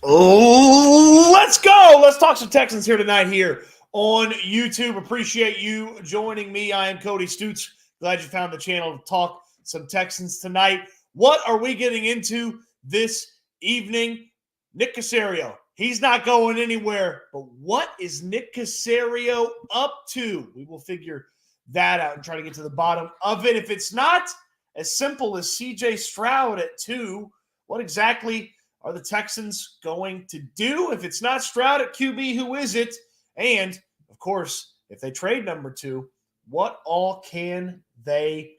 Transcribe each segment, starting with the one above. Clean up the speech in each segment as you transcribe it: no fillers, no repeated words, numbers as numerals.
Oh, let's go. Let's talk some Texans here tonight here on YouTube. Appreciate you joining me. I am Cody Stutes. Glad you found the channel to talk some Texans tonight. What are we getting into this evening? Nick Caserio. He's not going anywhere, but what is Nick Caserio up to? We will figure that out and try to get to the bottom of it. If it's not as simple as CJ Stroud at 2, what exactly are the Texans going to do? If it's not Stroud at QB, who is it? And, of course, if they trade number 2, what all can they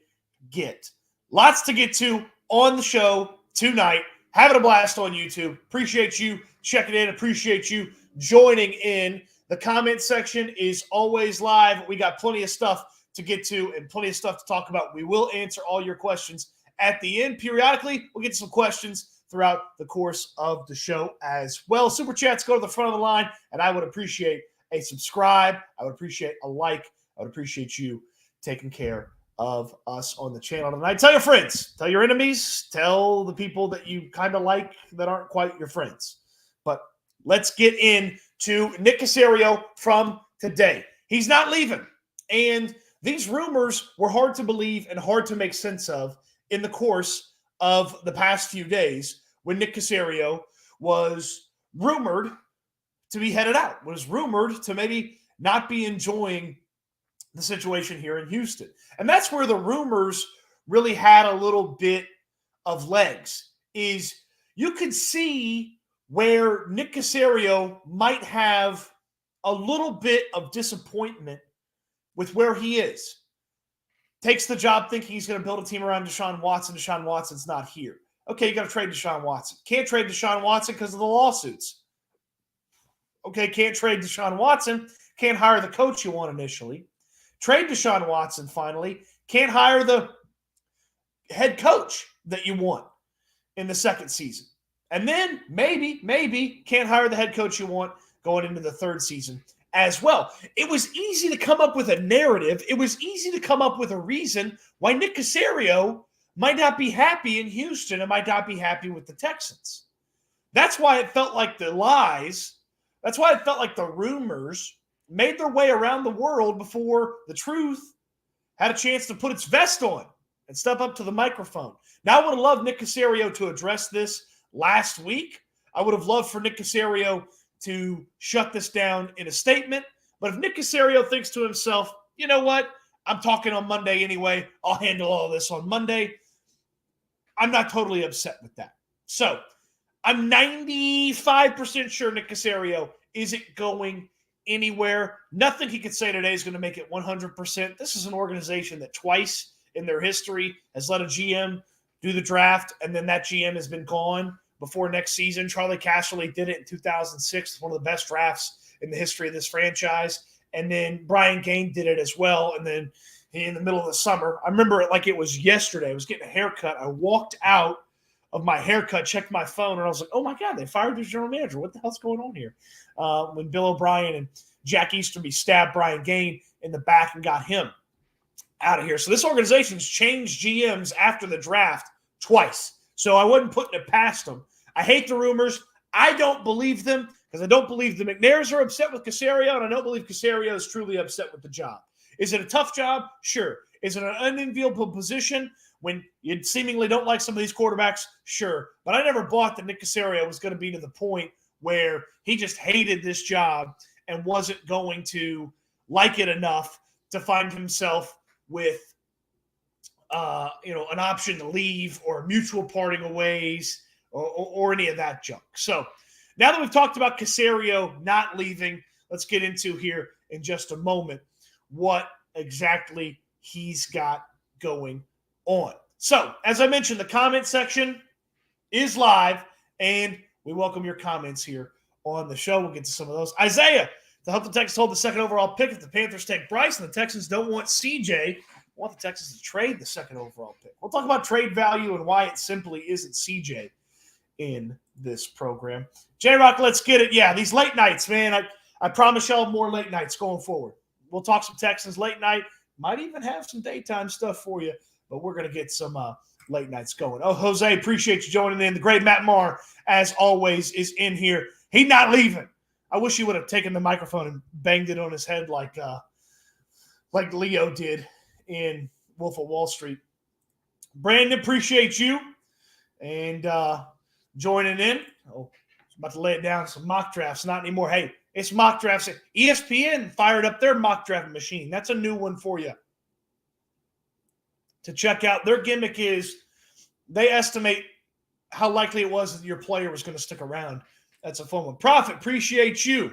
get? Lots to get to on the show tonight. Having a blast on YouTube. Appreciate you checking in. Appreciate you joining in. The comment section is always live. We got plenty of stuff to get to and plenty of stuff to talk about. We will answer all your questions at the end. Periodically, we'll get some questions throughout the course of the show as well. Super Chats go to the front of the line, and I would appreciate a subscribe. I would appreciate a like. I would appreciate you taking care of us on the channel tonight. Tell your friends. Tell your enemies. Tell the people that you kind of like that aren't quite your friends. But let's get into Nick Caserio from today. He's not leaving. And these rumors were hard to believe and hard to make sense of in the course of the past few days when Nick Caserio was rumored to be headed out, was rumored to maybe not be enjoying the situation here in Houston. And that's where the rumors really had a little bit of legs, is you could see where Nick Caserio might have a little bit of disappointment with where he is. Takes the job thinking he's going to build a team around Deshaun Watson. Deshaun Watson's not here. Okay, you got to trade Deshaun Watson. Can't trade Deshaun Watson because of the lawsuits. Okay, can't trade Deshaun Watson. Can't hire the coach you want initially. Trade Deshaun Watson finally. Can't hire the head coach that you want in the second season. And then maybe can't hire the head coach you want going into the third season as well. It was easy to come up with a narrative. It was easy to come up with a reason why Nick Caserio might not be happy in Houston and might not be happy with the Texans. That's why it felt like the lies, that's why it felt like the rumors made their way around the world before the truth had a chance to put its vest on and step up to the microphone. Now, I would have loved Nick Caserio to address this last week. I would have loved for Nick Caserio to shut this down in a statement. But if Nick Caserio thinks to himself, you know what, I'm talking on Monday anyway, I'll handle all this on Monday, I'm not totally upset with that. So I'm 95% sure Nick Caserio isn't going anywhere. Nothing he could say today is going to make it 100%. This is an organization that twice in their history has let a GM do the draft, and then that GM has been gone before next season. Charlie Casserly did it in 2006, one of the best drafts in the history of this franchise. And then Brian Gaine did it as well. And then in the middle of the summer, I remember it like it was yesterday. I was getting a haircut. I walked out of my haircut, checked my phone, and I was like, oh, my God, they fired their general manager. What the hell's going on here? When Bill O'Brien and Jack Easterby stabbed Brian Gaine in the back and got him out of here. So this organization's changed GMs after the draft twice. So I wasn't putting it past them. I hate the rumors. I don't believe them because I don't believe the McNairs are upset with Caserio, and I don't believe Caserio is truly upset with the job. Is it a tough job? Sure. Is it an unenviable position when you seemingly don't like some of these quarterbacks? Sure. But I never bought that Nick Caserio was going to be to the point where he just hated this job and wasn't going to like it enough to find himself with an option to leave or mutual parting of ways or any of that junk. So now that we've talked about Caserio not leaving, let's get into here in just a moment what exactly he's got going on. So, as I mentioned, the comment section is live, and we welcome your comments here on the show. We'll get to some of those. Isaiah, to help the Texans hold the second overall pick if the Panthers take Bryce and the Texans don't want CJ, want the Texans to trade the second overall pick. We'll talk about trade value and why it simply isn't CJ in this program. J-Rock, let's get it. Yeah, these late nights, man. I promise y'all more late nights going forward. We'll talk some Texans late night. Might even have some daytime stuff for you, but we're going to get some late nights going. Oh, Jose, appreciate you joining in. The great Matt Marr, as always, is in here. He's not leaving. I wish he would have taken the microphone and banged it on his head like Leo did in Wolf of Wall Street. Brandon, appreciate you and joining in. Oh, about to lay it down. Some mock drafts. Not anymore. Hey, it's mock drafts. ESPN fired up their mock draft machine. That's a new one for you to check out. Their gimmick is they estimate how likely it was that your player was going to stick around. That's a fun one. Prophet, appreciate you.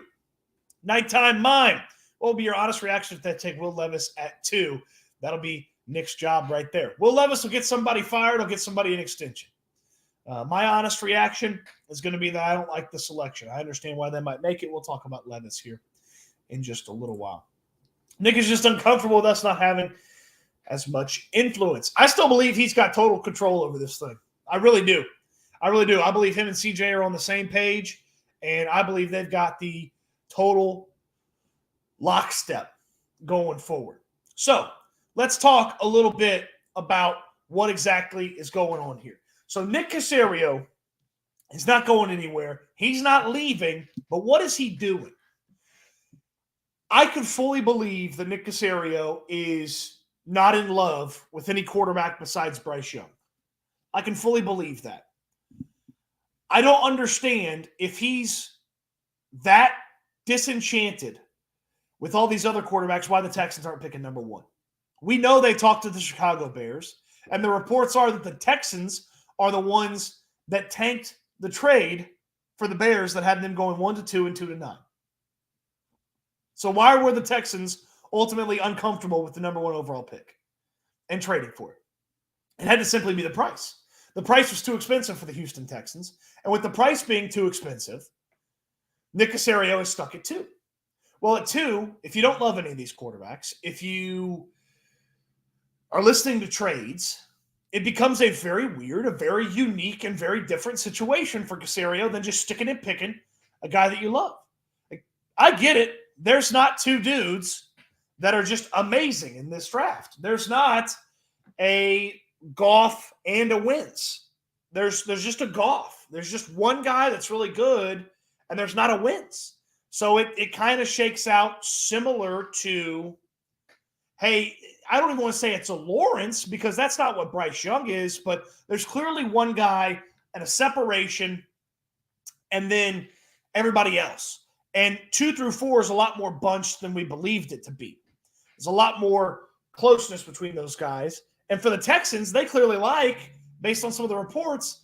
Nighttime Mime. What will be your honest reaction if they take Will Levis at 2? That'll be Nick's job right there. Will Levis will get somebody fired. He'll get somebody an extension. My honest reaction is going to be that I don't like the selection. I understand why they might make it. We'll talk about Levis here in just a little while. Nick is just uncomfortable with us not having as much influence. I still believe he's got total control over this thing. I really do. I really do. I believe him and CJ are on the same page, and I believe they've got the total lockstep going forward. So let's talk a little bit about what exactly is going on here. So Nick Caserio is not going anywhere. He's not leaving, but what is he doing? I could fully believe that Nick Caserio is not in love with any quarterback besides Bryce Young. I can fully believe that. I don't understand if he's that disenchanted with all these other quarterbacks, why the Texans aren't picking number 1. We know they talked to the Chicago Bears, and the reports are that the Texans are the ones that tanked the trade for the Bears that had them going 1-2 and 2-9. So why were the Texans ultimately uncomfortable with the number 1 overall pick and trading for it? It had to simply be the price. The price was too expensive for the Houston Texans. And with the price being too expensive, Nick Caserio is stuck at 2. Well, at 2, if you don't love any of these quarterbacks, if you are listening to trades, it becomes a very weird, a very unique, and very different situation for Caserio than just sticking and picking a guy that you love. Like, I get it. There's not 2 dudes that are just amazing in this draft. There's not a Goff and a Wentz. There's just a Goff. There's just one guy that's really good, and there's not a Wentz. So it kind of shakes out similar to, hey, I don't even want to say it's a Lawrence because that's not what Bryce Young is, but there's clearly one guy and a separation and then everybody else. And 2 through 4 is a lot more bunched than we believed it to be. There's a lot more closeness between those guys. And for the Texans, they clearly like, based on some of the reports,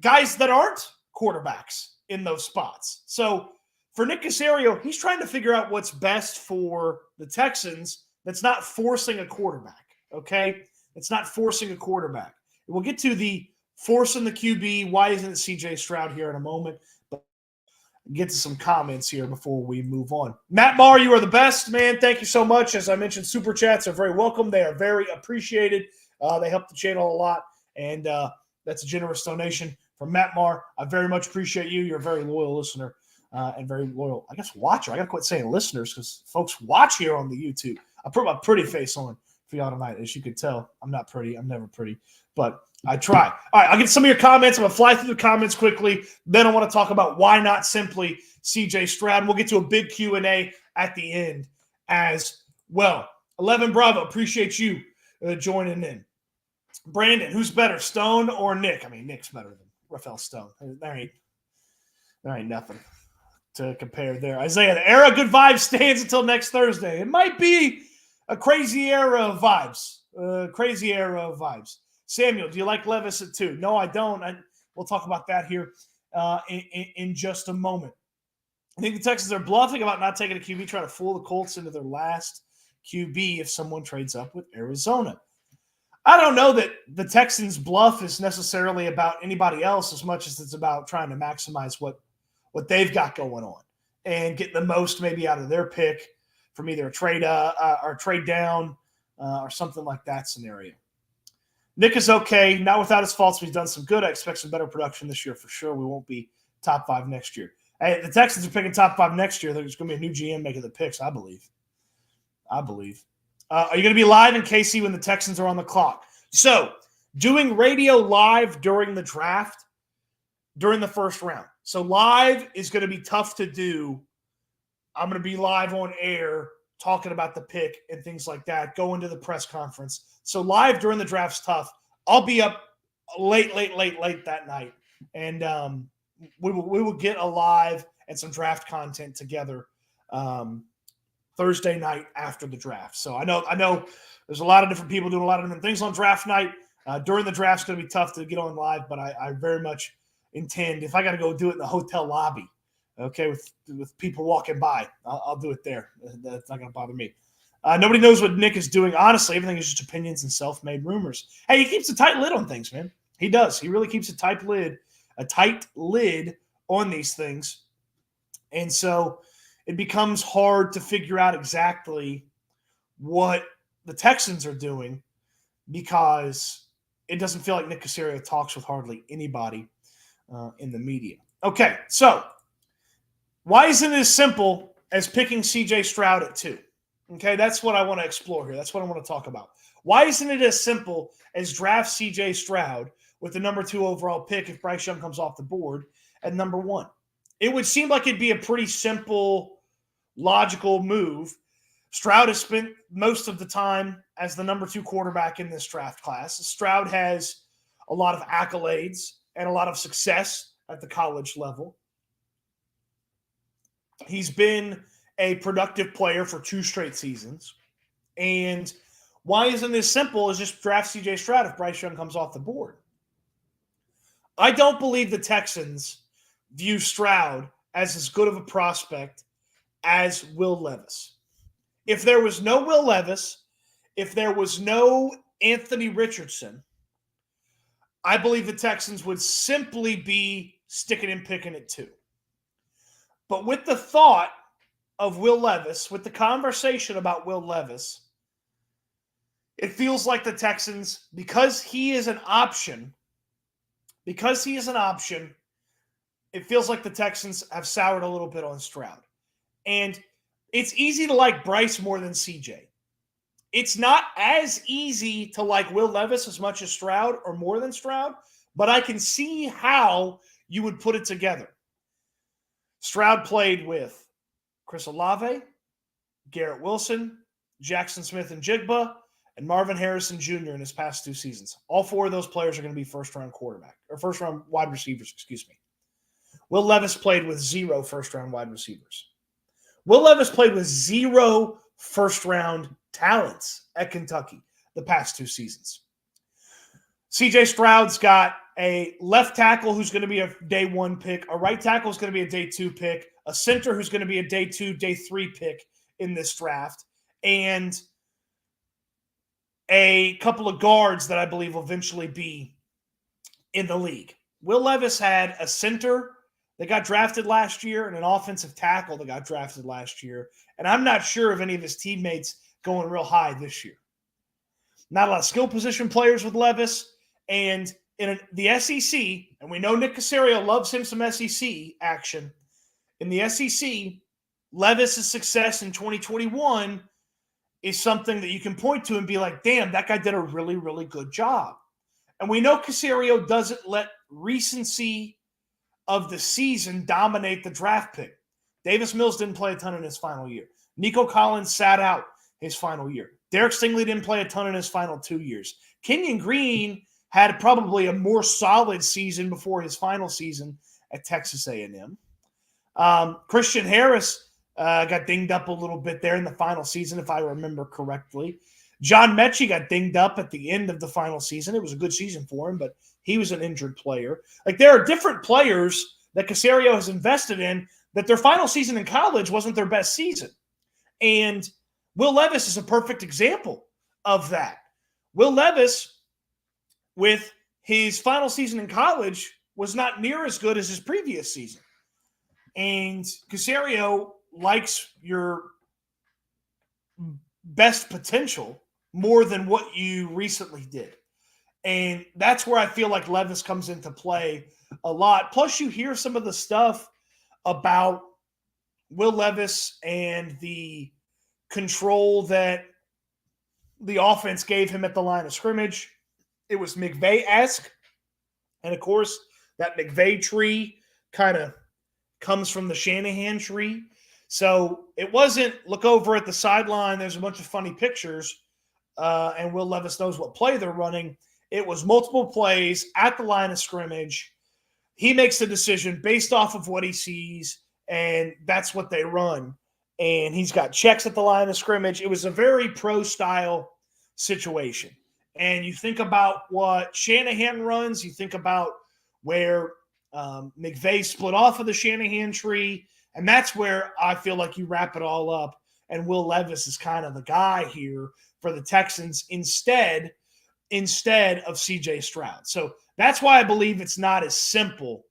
guys that aren't quarterbacks in those spots. So for Nick Caserio, he's trying to figure out what's best for the Texans that's not forcing a quarterback, okay? It's not forcing a quarterback. We'll get to the forcing the QB, why isn't it C.J. Stroud here in a moment, but get to some comments here before we move on. Matt Marr, you are the best, man. Thank you so much. As I mentioned, Super Chats are very welcome. They are very appreciated. They help the channel a lot, and that's a generous donation from Matt Marr. I very much appreciate you. You're a very loyal listener and very loyal, I guess, watcher. I got to quit saying listeners because folks watch here on the YouTube. I put my pretty face on for y'all tonight. As you can tell, I'm not pretty. I'm never pretty, but I try. All right, I'll get some of your comments. I'm going to fly through the comments quickly. Then I want to talk about why not simply C.J. Stroud. We'll get to a big Q&A at the end as well. 11 Bravo, appreciate you joining in. Brandon, who's better, Stone or Nick? I mean, Nick's better than Rafael Stone. There ain't nothing to compare there. Isaiah, the era of good vibes stands until next Thursday. It might be a crazy era of vibes. Samuel, do you like Levis at 2? No, I don't. We'll talk about that here in just a moment. I think the Texans are bluffing about not taking a QB, trying to fool the Colts into their last QB if someone trades up with Arizona. I don't know that the Texans' bluff is necessarily about anybody else as much as it's about trying to maximize what they've got going on and get the most maybe out of their pick from either a trade or trade down or something like that scenario. Nick is okay. Not without his faults, but he's done some good. I expect some better production this year for sure. We won't be top 5 next year. Hey, the Texans are picking top 5 next year. There's going to be a new GM making the picks, I believe. Are you going to be live in KC when the Texans are on the clock? So doing radio live during the draft, during the first round. So live is going to be tough to do. I'm going to be live on air talking about the pick and things like that, go into the press conference. So live during the draft's tough. I'll be up late that night. And we will get a live and some draft content together Thursday night after the draft. So I know there's a lot of different people doing a lot of different things on draft night. During the draft, it's going to be tough to get on live, but I very much intend, if I got to go do it in the hotel lobby, okay, with people walking by, I'll do it there. That's not going to bother me. Nobody knows what Nick is doing. Honestly, everything is just opinions and self-made rumors. Hey, he keeps a tight lid on things, man. He does. He really keeps a tight lid on these things. And so it becomes hard to figure out exactly what the Texans are doing because it doesn't feel like Nick Caserio talks with hardly anybody in the media. Okay, so why isn't it as simple as picking C.J. Stroud at 2? Okay, that's what I want to explore here. That's what I want to talk about. Why isn't it as simple as draft C.J. Stroud with the number 2 overall pick if Bryce Young comes off the board at number 1? It would seem like it'd be a pretty simple, logical move. Stroud has spent most of the time as the number 2 quarterback in this draft class. Stroud has a lot of accolades and a lot of success at the college level. He's been a productive player for 2 straight seasons. And why isn't this simple as just draft C.J. Stroud if Bryce Young comes off the board? I don't believe the Texans view Stroud as good of a prospect as Will Levis. If there was no Will Levis, if there was no Anthony Richardson, I believe the Texans would simply be sticking and picking at 2. But with the thought of Will Levis, with the conversation about Will Levis, it feels like the Texans, because he is an option, it feels like the Texans have soured a little bit on Stroud. And it's easy to like Bryce more than CJ. It's not as easy to like Will Levis as much as Stroud or more than Stroud, but I can see how you would put it together. Stroud played with Chris Olave, Garrett Wilson, Jackson Smith and Jigba, and Marvin Harrison Jr. in his past 2 seasons. All 4 of those players are going to be first-round wide receivers, Will Levis played with 0 first-round wide receivers. Will Levis played with 0 first-round talents at Kentucky the past 2 seasons. C.J. Stroud's got a left tackle who's going to be a day 1 pick, a right tackle who's going to be a day 2 pick, a center who's going to be a day 2, day 3 pick in this draft, and a couple of guards that I believe will eventually be in the league. Will Levis had a center that got drafted last year and an offensive tackle that got drafted last year, and I'm not sure of any of his teammates going real high this year. Not a lot of skill position players with Levis, and in the SEC, and we know Nick Caserio loves him some SEC action. In the SEC, Levis's success in 2021 is something that you can point to and be like, damn, that guy did a really, really good job. And we know Caserio doesn't let recency of the season dominate the draft pick. Davis Mills didn't play a ton in his final year. Nico Collins sat out his final year. Derek Stingley didn't play a ton in his final 2 years. Kenyon Green had probably a more solid season before his final season at Texas A&M. Christian Harris got dinged up a little bit there in the final season, if I remember correctly. John Mechie got dinged up at the end of the final season. It was a good season for him, but he was an injured player. Like, there are different players that Caserio has invested in that their final season in college wasn't their best season. And Will Levis is a perfect example of that. Will Levis, with his final season in college, was not near as good as his previous season. And Caserio likes your best potential more than what you recently did. And that's where I feel like Levis comes into play a lot. Plus, you hear some of the stuff about Will Levis and the control that the offense gave him at the line of scrimmage. It was McVay-esque. And, of course, that McVay tree kind of comes from the Shanahan tree. So it wasn't look over at the sideline, there's a bunch of funny pictures, and Will Levis knows what play they're running. It was multiple plays at the line of scrimmage. He makes the decision based off of what he sees, and that's what they run. And he's got checks at the line of scrimmage. It was a very pro-style situation. And you think about what Shanahan runs, you think about where McVay split off of the Shanahan tree, and that's where I feel like you wrap it all up. And Will Levis is kind of the guy here for the Texans instead of CJ Stroud. So that's why I believe it's not as simple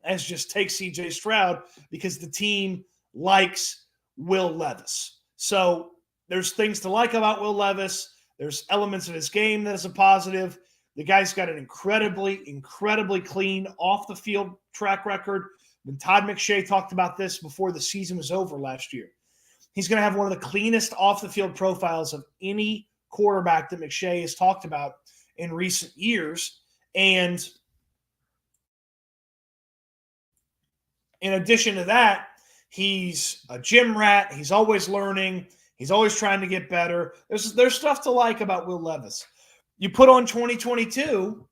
as just take CJ Stroud, because the team likes Will Levis. So there's things to like about Will Levis. There's elements of his game that is a positive. The guy's got an incredibly clean off-the-field track record. And Todd McShay talked about this before the season was over last year. He's going to have one of the cleanest off-the-field profiles of any quarterback that McShay has talked about in recent years. And in addition to that, he's a gym rat. He's always learning. He's always trying to get better. There's stuff to like about Will Levis. You put on 2022,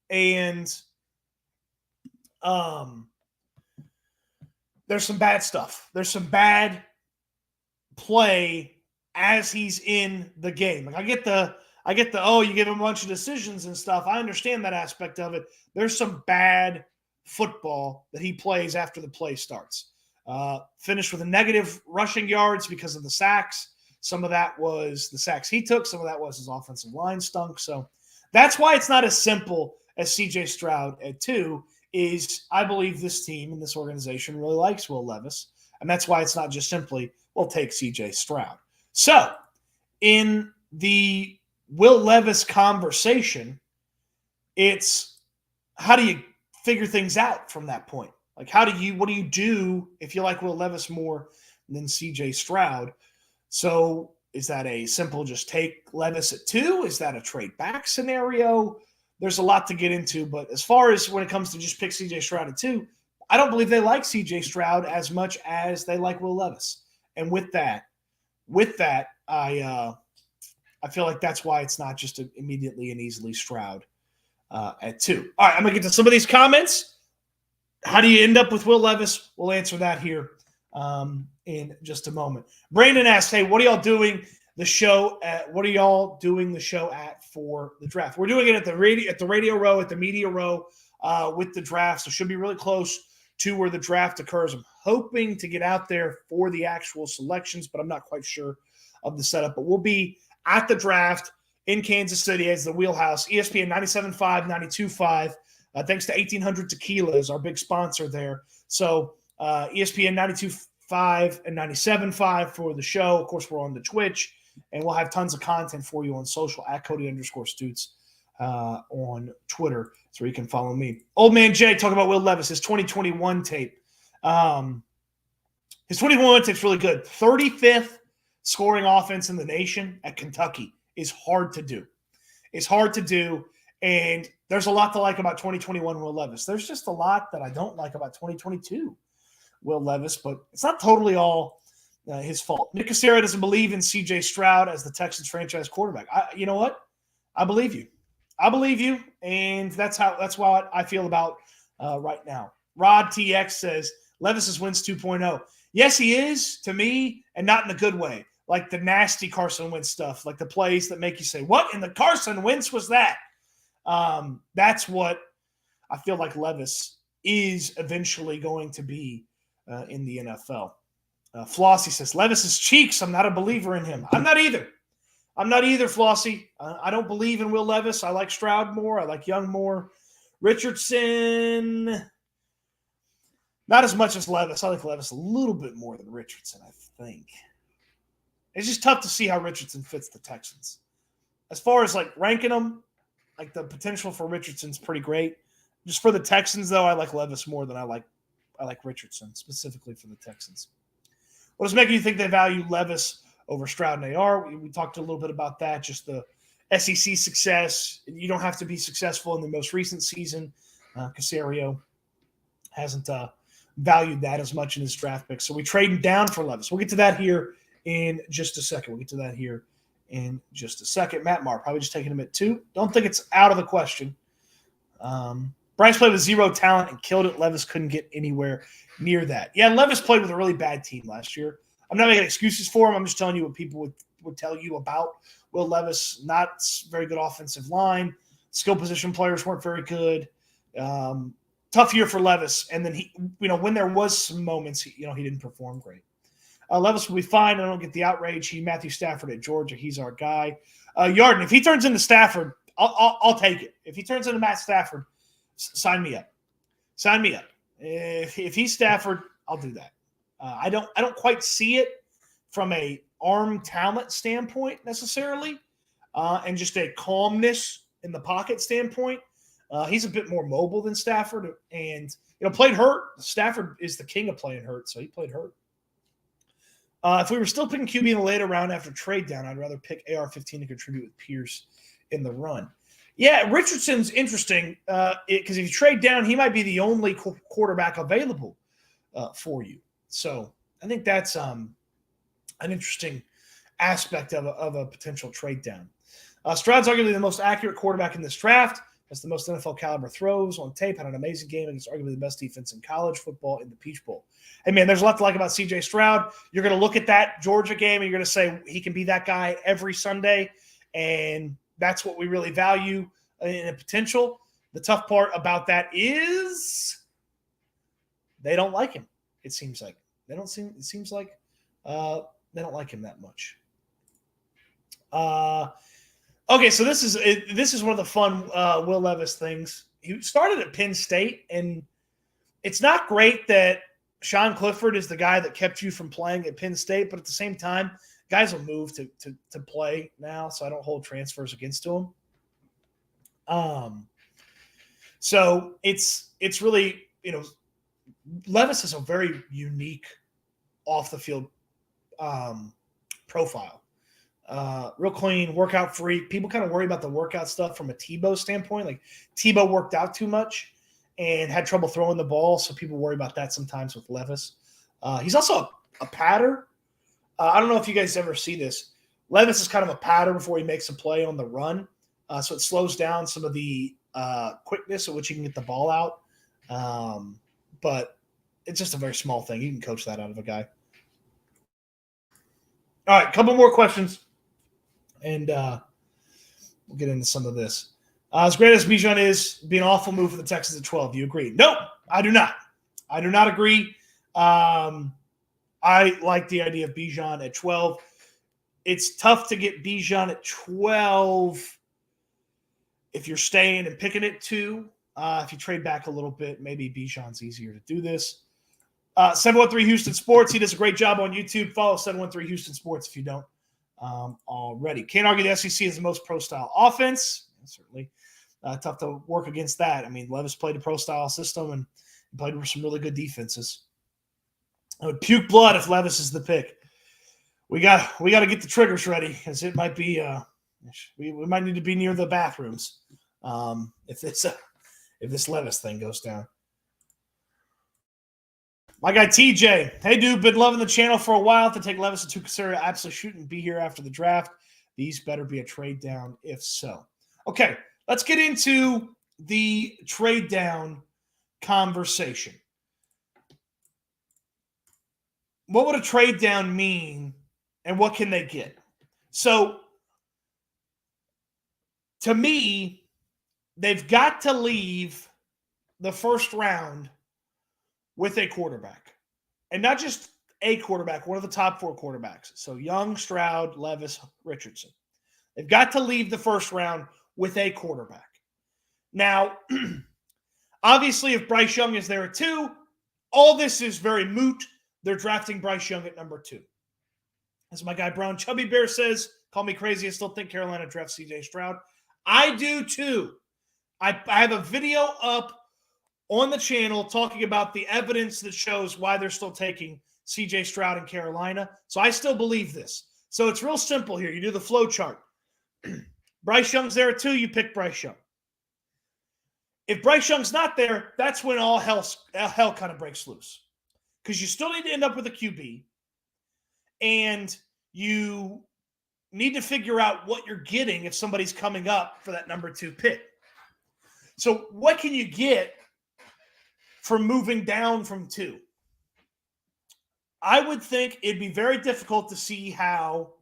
and there's some bad stuff. There's some bad play as he's in the game. Like I get the you give him a bunch of decisions and stuff. I understand that aspect of it. There's some bad football that he plays after the play starts. Finished with a negative rushing yards because of the sacks. Some of that was the sacks he took. Some of that was his offensive line stunk. So that's why it's not as simple as CJ Stroud at 2 is I believe this team and this organization really likes Will Levis. And that's why it's not just simply, we'll take CJ Stroud. So in the Will Levis conversation, it's how do you figure things out from that point? Like what do you do if you like Will Levis more than CJ Stroud? So is that a simple just take Levis at 2? Is that a trade back scenario? There's a lot to get into, but as far as when it comes to just pick CJ Stroud at 2, I don't believe they like CJ Stroud as much as they like Will Levis. And with that, I feel like that's why it's not just immediately and easily Stroud at 2. All right, I'm going to get to some of these comments. How do you end up with Will Levis? We'll answer that here in just a moment. Brandon asks, hey, what are y'all doing the show at? What are y'all doing the show at for the draft? We're doing it at the radio row, at the media row with the draft. So it should be really close to where the draft occurs. I'm hoping to get out there for the actual selections, but I'm not quite sure of the setup. But we'll be at the draft in Kansas City as the Wheelhouse, ESPN 97.5, 92.5. Thanks to 1800 Tequilas, our big sponsor there. So ESPN 92.5 and 97.5 for the show. Of course, we're on the Twitch, and we'll have tons of content for you on social at Cody_Stutes on Twitter. So you can follow me. Old Man Jay talking about Will Levis, his 2021 tape. His 2021 tape's really good. 35th scoring offense in the nation at Kentucky is hard to do. It's hard to do, and there's a lot to like about 2021 Will Levis. There's just a lot that I don't like about 2022 Will Levis, but it's not totally all his fault. Nick Caserio doesn't believe in CJ Stroud as the Texans franchise quarterback. You know what? I believe you. And that's why I feel about right now. Rod TX says Levis is wins 2.0. Yes, he is to me, and not in a good way. Like the nasty Carson Wentz stuff, like the plays that make you say, what in the Carson Wentz was that? That's what I feel like Levis is eventually going to be in the NFL. Flossie says, Levis's cheeks, I'm not a believer in him. I'm not either, Flossie. I don't believe in Will Levis. I like Stroud more. I like Young more. Richardson, not as much as Levis. I like Levis a little bit more than Richardson, I think. It's just tough to see how Richardson fits the Texans. As far as like ranking them, like the potential for Richardson's pretty great. Just for the Texans, though, I like Levis more than I like Richardson, specifically for the Texans. What does making you think they value Levis over Stroud and AR? We talked a little bit about that, just the SEC success. You don't have to be successful in the most recent season. Caserio hasn't valued that as much in his draft pick. So we trade down for Levis. We'll get to that here in just a second. Matt Maher, probably just taking him at 2. Don't think it's out of the question. Bryce played with 0 talent and killed it. Levis couldn't get anywhere near that. Yeah, Levis played with a really bad team last year. I'm not making excuses for him. I'm just telling you what people would tell you about Will Levis. Not very good offensive line. Skill position players weren't very good. Tough year for Levis. And then he, when there was some moments, he didn't perform great. Levis will be fine. I don't get the outrage. Matthew Stafford at Georgia. He's our guy. Yarden, if he turns into Stafford, I'll take it. If he turns into Matt Stafford, sign me up. Sign me up. If he's Stafford, I'll do that. I don't quite see it from a arm talent standpoint necessarily, and just a calmness in the pocket standpoint. He's a bit more mobile than Stafford, and played hurt. Stafford is the king of playing hurt, so he played hurt. If we were still picking QB in the later round after trade down, I'd rather pick AR-15 to contribute with Pierce in the run. Yeah, Richardson's interesting because if you trade down, he might be the only quarterback available for you. So I think that's an interesting aspect of a potential trade down. Stroud's arguably the most accurate quarterback in this draft. Has the most NFL caliber throws on tape. Had an amazing game against arguably the best defense in college football in the Peach Bowl. Hey, man, there's a lot to like about C.J. Stroud. You're going to look at that Georgia game, and you're going to say he can be that guy every Sunday, and that's what we really value in a potential. The tough part about that is they don't like him, it seems like. They don't like him that much. Okay, so this is one of the fun Will Levis things. He started at Penn State, and it's not great that Sean Clifford is the guy that kept you from playing at Penn State, but at the same time, guys will move to play now, so I don't hold transfers against them. So it's really, Levis is a very unique off the field profile. Real clean, workout freak. People kind of worry about the workout stuff from a Tebow standpoint. Like Tebow worked out too much and had trouble throwing the ball, so people worry about that sometimes with Levis. He's also a patter. I don't know if you guys ever see this. Levis is kind of a patter before he makes a play on the run, so it slows down some of the quickness at which he can get the ball out. But it's just a very small thing. You can coach that out of a guy. All right, a couple more questions, and we'll get into some of this. As great as Bijan is, being an awful move for the Texans at 12. Do you agree? No, I do not. I do not agree. I like the idea of Bijan at 12. It's tough to get Bijan at 12 if you're staying and picking it 2. If you trade back a little bit, maybe Bijan's easier to do this. 713 Houston Sports. He does a great job on YouTube. Follow 713 Houston Sports if you don't already. Can't argue the SEC is the most pro-style offense. Certainly tough to work against that. I mean, Levis played a pro-style system and played with some really good defenses. I would puke blood if Levis is the pick. We got to get the triggers ready because it might be we might need to be near the bathrooms if this Levis thing goes down. My guy TJ, hey dude, been loving the channel for a while. To take Levis and Caserio, absolutely shouldn't be here after the draft. These better be a trade down if so. Okay, let's get into the trade down conversation. What would a trade down mean, and what can they get? So, to me, they've got to leave the first round with a quarterback. And not just a quarterback, one of the top 4 quarterbacks. So Young, Stroud, Levis, Richardson. They've got to leave the first round with a quarterback. Now, obviously, if Bryce Young is there at 2, all this is very moot. They're drafting Bryce Young at number 2. As my guy Brown Chubby Bear says, call me crazy, I still think Carolina drafts C.J. Stroud. I do too. I have a video up on the channel talking about the evidence that shows why they're still taking C.J. Stroud in Carolina. So I still believe this. So it's real simple here. You do the flow chart. Bryce Young's there too, you pick Bryce Young. If Bryce Young's not there, that's when all hell kind of breaks loose. Because you still need to end up with a QB, and you need to figure out what you're getting if somebody's coming up for that number 2 pick. So what can you get for moving down from 2? I would think it'd be very difficult to see how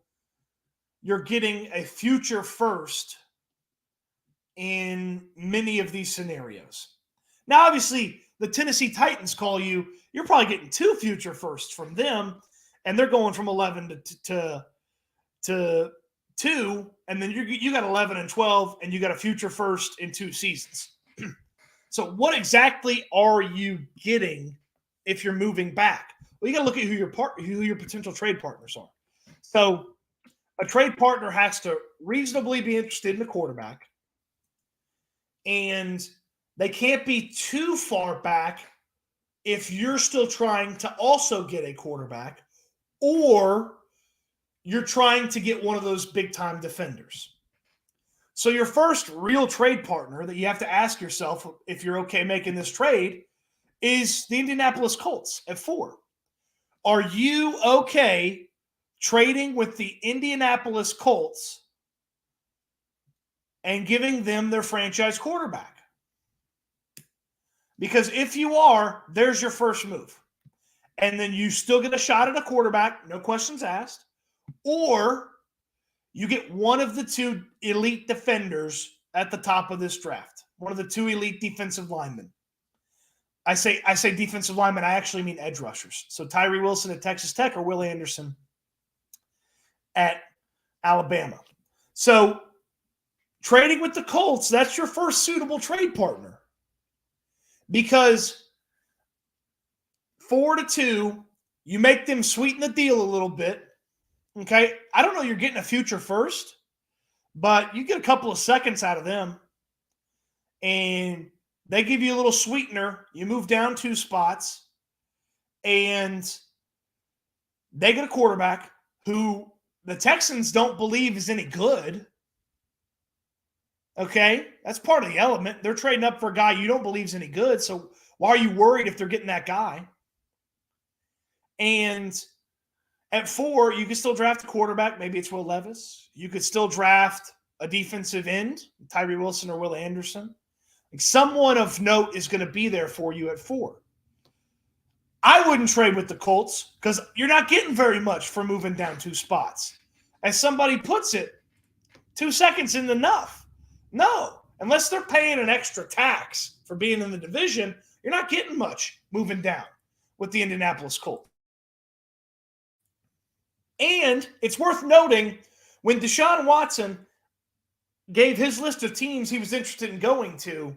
you're getting a future first in many of these scenarios. Now, obviously, the Tennessee Titans call you, you're probably getting 2 future firsts from them, and they're going from 11 to 2, and then you got 11 and 12, and you got a future first in 2 seasons. So what exactly are you getting if you're moving back? Well, you got to look at who your potential trade partners are. So a trade partner has to reasonably be interested in the quarterback, and they can't be too far back if you're still trying to also get a quarterback, or you're trying to get one of those big-time defenders. So your first real trade partner that you have to ask yourself if you're okay making this trade is the Indianapolis Colts at 4. Are you okay trading with the Indianapolis Colts and giving them their franchise quarterback? Because if you are, there's your first move. And then you still get a shot at a quarterback, no questions asked, or you get one of the 2 elite defenders at the top of this draft, one of the 2 elite defensive linemen. I say defensive linemen, I actually mean edge rushers. So Tyree Wilson at Texas Tech or Will Anderson at Alabama. So trading with the Colts, that's your first suitable trade partner. Because 4-2, you make them sweeten the deal a little bit. Okay, I don't know you're getting a future first, but you get a couple of seconds out of them, and they give you a little sweetener. You move down 2 spots, and they get a quarterback who the Texans don't believe is any good. Okay, that's part of the element. They're trading up for a guy you don't believe is any good, so why are you worried if they're getting that guy? And at 4, you can still draft a quarterback. Maybe it's Will Levis. You could still draft a defensive end, Tyree Wilson or Will Anderson. Like, someone of note is going to be there for you at 4. I wouldn't trade with the Colts because you're not getting very much for moving down 2 spots. As somebody puts it, 2 seconds isn't enough. No, unless they're paying an extra tax for being in the division, you're not getting much moving down with the Indianapolis Colts. And it's worth noting, when Deshaun Watson gave his list of teams he was interested in going to,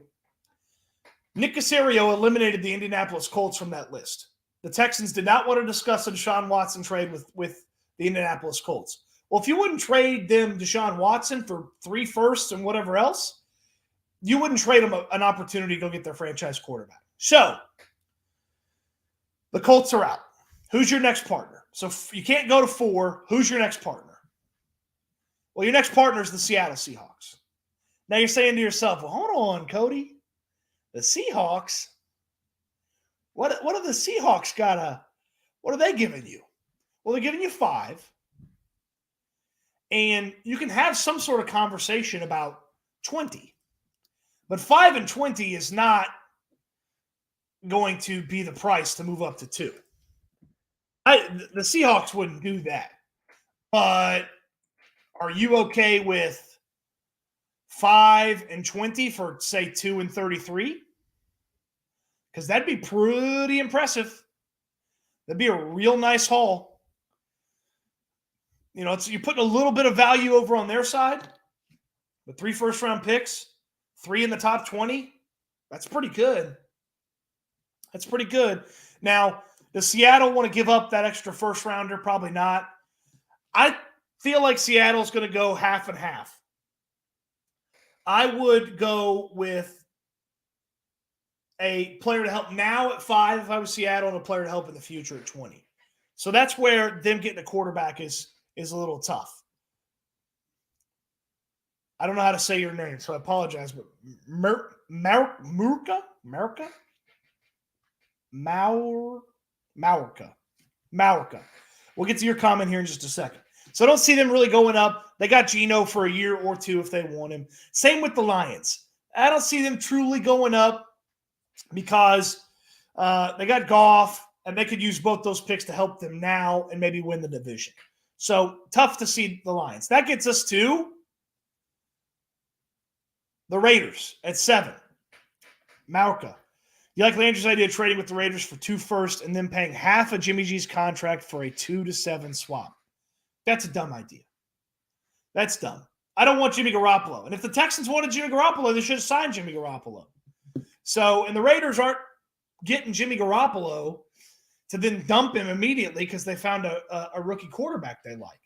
Nick Caserio eliminated the Indianapolis Colts from that list. The Texans did not want to discuss a Deshaun Watson trade with the Indianapolis Colts. Well, if you wouldn't trade them Deshaun Watson for 3 firsts and whatever else, you wouldn't trade them an opportunity to go get their franchise quarterback. So the Colts are out. Who's your next partner? So you can't go to 4. Who's your next partner? Well, your next partner is the Seattle Seahawks. Now you're saying to yourself, well, hold on, Cody. The Seahawks? What are the Seahawks what are they giving you? Well, they're giving you 5. And you can have some sort of conversation about 20. But 5 and 20 is not going to be the price to move up to 2. The Seahawks wouldn't do that. But are you okay with 5 and 20 for, say, 2 and 33? Because that'd be pretty impressive. That'd be a real nice haul. You know, you're putting a little bit of value over on their side, but 3 first-round picks, 3 in the top 20, that's pretty good. That's pretty good. Now, does Seattle want to give up that extra first-rounder? Probably not. I feel like Seattle's going to go half and half. I would go with a player to help now at 5 if I was Seattle, and a player to help in the future at 20. So that's where them getting a quarterback is a little tough. I don't know how to say your name, so I apologize. But Maurka? We'll get to your comment here in just a second. So I don't see them really going up. They got Geno for a year or two if they want him. Same with the Lions. I don't see them truly going up because they got Goff, and they could use both those picks to help them now and maybe win the division. So tough to see the Lions. That gets us to the Raiders at 7. Maurka. You like Landry's idea of trading with the Raiders for 2 firsts and then paying half of Jimmy G's contract for a 2-7 swap? That's a dumb idea. That's dumb. I don't want Jimmy Garoppolo. And if the Texans wanted Jimmy Garoppolo, they should have signed Jimmy Garoppolo. So, and the Raiders aren't getting Jimmy Garoppolo to then dump him immediately because they found a rookie quarterback they like.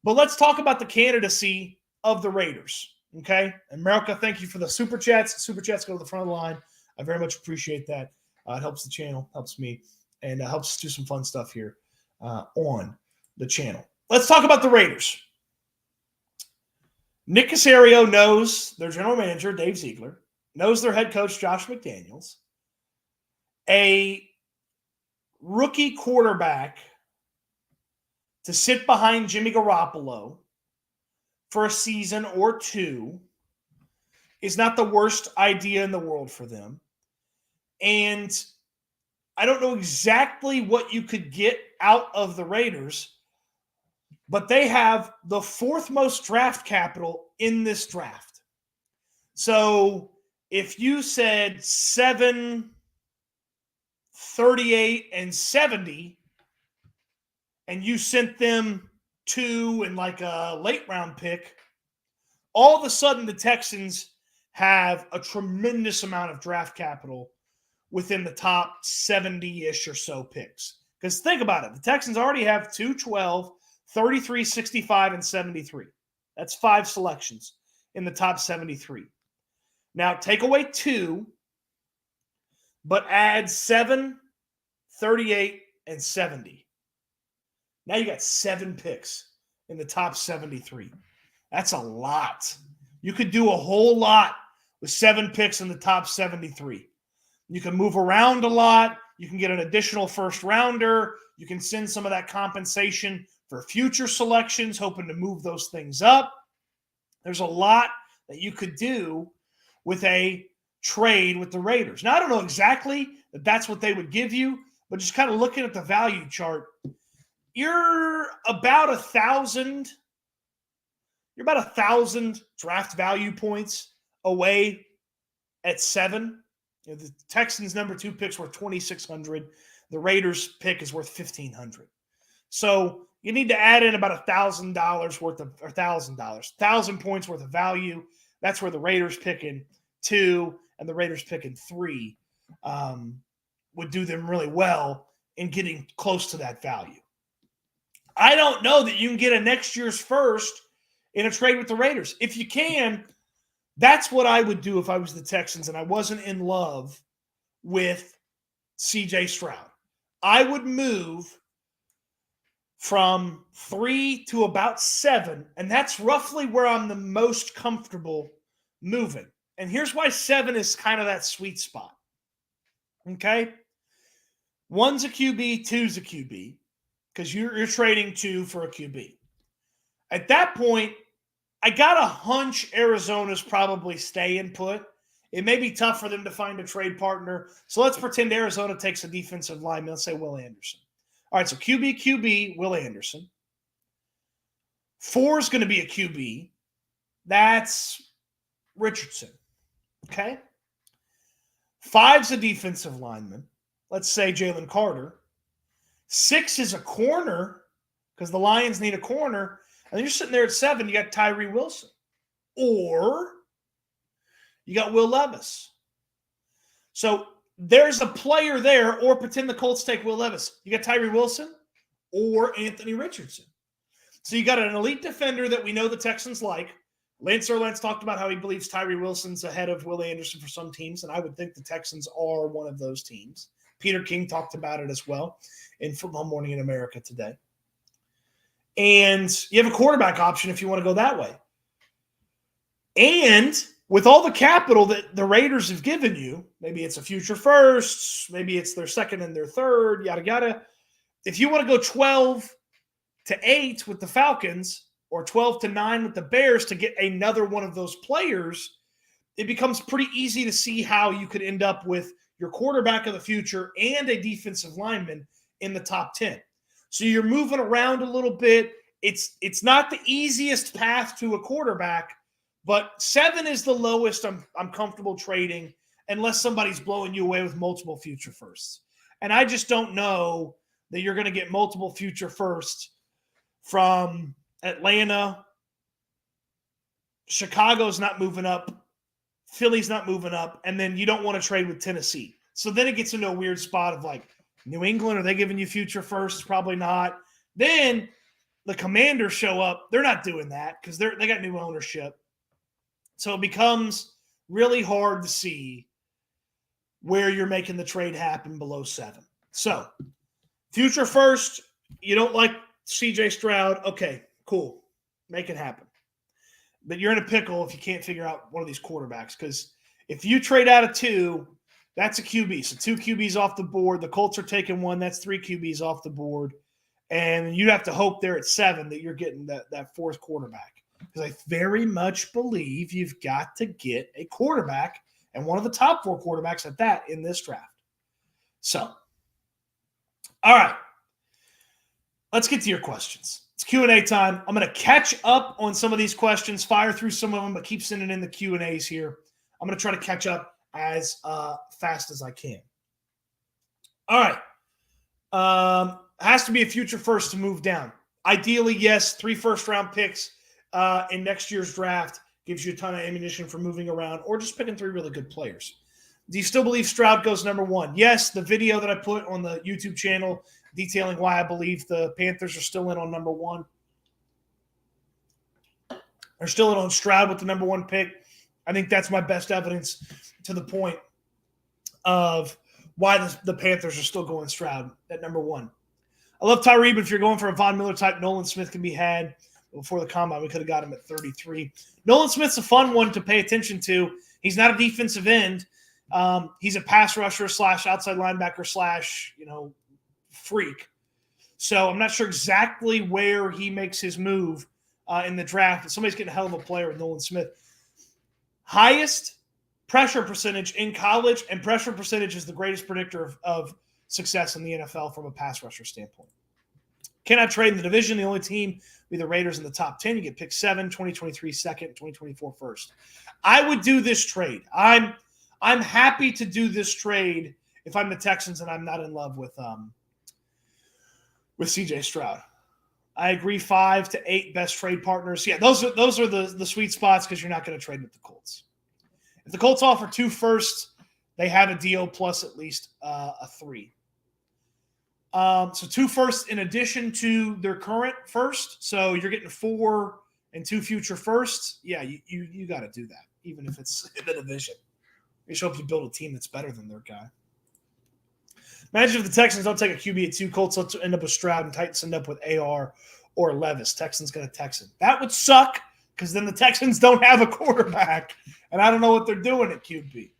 But let's talk about the candidacy of the Raiders, okay? And America, thank you for the Super Chats. Super Chats go to the front of the line. I very much appreciate that. It helps the channel, helps me, and helps us do some fun stuff here on the channel. Let's talk about the Raiders. Nick Caserio knows their general manager, Dave Ziegler, knows their head coach, Josh McDaniels. A rookie quarterback to sit behind Jimmy Garoppolo for a season or two is not the worst idea in the world for them. And I don't know exactly what you could get out of the Raiders, but they have the 4th most draft capital in this draft. So if you said 7, 38, and 70, and you sent them 2 and like a late round pick, all of a sudden the Texans have a tremendous amount of draft capital within the top 70-ish or so picks. Because think about it. The Texans already have 2, 12, 33, 65, and 73. That's 5 selections in the top 73. Now, take away 2, but add 7, 38, and 70. Now you got 7 picks in the top 73. That's a lot. You could do a whole lot with 7 picks in the top 73. You can move around a lot. You can get an additional first rounder. You can send some of that compensation for future selections, hoping to move those things up. There's a lot that you could do with a trade with the Raiders. Now, I don't know exactly that that's what they would give you, but just kind of looking at the value chart, you're about 1,000. You're about 1,000 draft value points away at 7. You know, the Texans' number 2 picks worth $2,600. The Raiders' pick is worth $1,500. So you need to add in about $1,000 worth of, or $1,000 points worth of value. That's where the Raiders picking 2 and the Raiders picking 3 would do them really well in getting close to that value. I don't know that you can get a next year's first in a trade with the Raiders. If you can, that's what I would do if I was the Texans and I wasn't in love with C.J. Stroud. I would move from 3 to about 7, and that's roughly where I'm the most comfortable moving. And here's why 7 is kind of that sweet spot. Okay? 1's a QB, 2's a QB, because you're trading 2 for a QB. At that point, I got a hunch Arizona's probably staying put. It may be tough for them to find a trade partner. So let's pretend Arizona takes a defensive lineman. Let's say Will Anderson. All right, so QB, Will Anderson. 4 is going to be a QB. That's Richardson. Okay? 5's a defensive lineman. Let's say Jalen Carter. 6 is a corner because the Lions need a corner. And then you're sitting there at 7, you got Tyree Wilson. Or you got Will Levis. So there's a player there, or pretend the Colts take Will Levis. You got Tyree Wilson or Anthony Richardson. So you got an elite defender that we know the Texans like. Lance Erlentz talked about how he believes Tyree Wilson's ahead of Will Anderson for some teams, and I would think the Texans are one of those teams. Peter King talked about it as well in Football Morning in America today. And you have a quarterback option if you want to go that way. And with all the capital that the Raiders have given you, maybe it's a future first, maybe it's their second and their third, yada, yada. If you want to go 12-8 with the Falcons or 12-9 with the Bears to get another one of those players, it becomes pretty easy to see how you could end up with your quarterback of the future and a defensive lineman in the top 10. So you're moving around a little bit. It's not the easiest path to a quarterback, but 7 is the lowest I'm comfortable trading unless somebody's blowing you away with multiple future firsts. And I just don't know that you're going to get multiple future firsts from Atlanta. Chicago's not moving up. Philly's not moving up. And then you don't want to trade with Tennessee. So then it gets into a weird spot of like, New England, are they giving you future firsts? Probably not. Then the Commanders show up. They're not doing that because they got new ownership. So it becomes really hard to see where you're making the trade happen below 7. So future first, you don't like CJ Stroud. Okay, cool. Make it happen. But you're in a pickle if you can't figure out one of these quarterbacks, because if you trade out of 2, that's a QB. So 2 QBs off the board. The Colts are taking 1. That's 3 QBs off the board. And you'd have to hope they're at 7 that you're getting that 4th quarterback. Because I very much believe you've got to get a quarterback, and one of the top 4 quarterbacks at that in this draft. So, all right. Let's get to your questions. It's Q&A time. I'm going to catch up on some of these questions, fire through some of them, but keep sending in the Q&As here. I'm going to try to catch up as fast as I can. All right. Has to be a future first to move down. Ideally, yes, 3 first-round picks in next year's draft gives you a ton of ammunition for moving around or just picking 3 really good players. Do you still believe Stroud goes number 1? Yes, the video that I put on the YouTube channel detailing why I believe the Panthers are still in on number 1. They're still in on Stroud with the number 1 pick. I think that's my best evidence to the point of why the Panthers are still going Stroud at number 1. I love Tyree, but if you're going for a Von Miller type, Nolan Smith can be had. Before the combine, we could have got him at 33. Nolan Smith's a fun one to pay attention to. He's not a defensive end. He's a pass rusher / outside linebacker / freak. So I'm not sure exactly where he makes his move in the draft, but somebody's getting a hell of a player with Nolan Smith. Highest pressure percentage in college, and pressure percentage is the greatest predictor of success in the NFL from a pass rusher standpoint. Cannot trade in the division. The only team be the Raiders in the top 10. You get pick 7, 2023 second, 2024 first. I would do this trade. I'm happy to do this trade if I'm the Texans and I'm not in love with CJ Stroud. I agree, 5 to 8 best trade partners. Yeah, those are the sweet spots because you're not going to trade with the Colts. If the Colts offer 2 firsts, they have a deal plus at least a 3. So 2 firsts in addition to their current first. So you're getting 4 and 2 future firsts. Yeah, you got to do that, even if it's in the division. You show up you build a team that's better than their guy. Imagine if the Texans don't take a QB at 2, Colts end up with Stroud, and Titans end up with AR or Levis. Texans going to Texan. That would suck because then the Texans don't have a quarterback, and I don't know what they're doing at QB.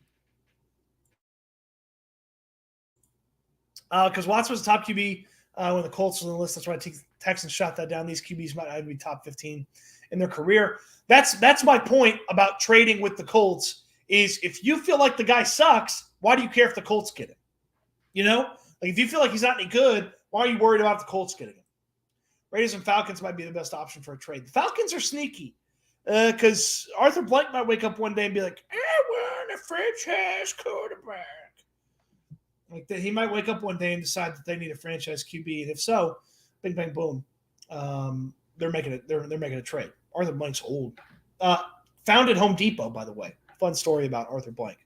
Because Watson was the top QB when the Colts was on the list. That's why Texans shot that down. These QBs might be top 15 in their career. That's my point about trading with the Colts is if you feel like the guy sucks, why do you care if the Colts get him? Like if you feel like he's not any good, why are you worried about the Colts getting him? Raiders and Falcons might be the best option for a trade. The Falcons are sneaky because Arthur Blank might wake up one day and be like, I want a franchise quarterback. Like that, he might wake up one day and decide that they need a franchise QB, and if so, bing bang boom, they're making it. They're making a trade. Arthur Blank's old. Founded Home Depot, by the way. Fun story about Arthur Blank.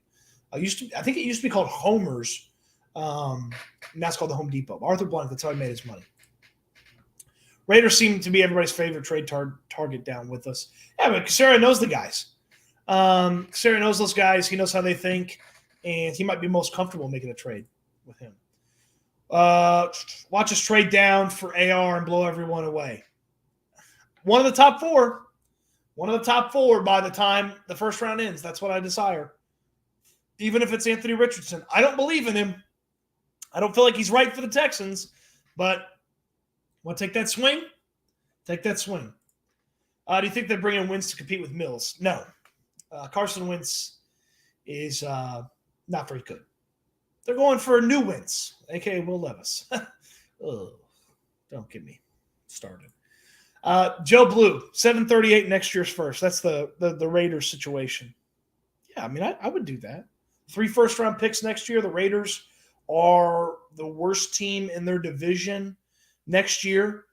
I think it used to be called Homer's. And that's called the Home Depot. Arthur Blank. That's how he made his money. Raiders seem to be everybody's favorite trade target down with us. Yeah, but Caserio knows the guys. Caserio knows those guys. He knows how they think, and he might be most comfortable making a trade with him. Watch us trade down for AR and blow everyone away. One of the top 4. One of the top 4 by the time the first round ends. That's what I desire. Even if it's Anthony Richardson. I don't believe in him. I don't feel like he's right for the Texans, but want to take that swing? Take that swing. Do you think they bring in Wentz to compete with Mills? No. Carson Wentz is not very good. They're going for a new Wentz, a.k.a. Will Levis. Oh, don't get me started. Joe Blue, 738 next year's first. That's the Raiders situation. Yeah, I mean, I would do that. 3 first-round picks next year. The Raiders are the worst team in their division next year.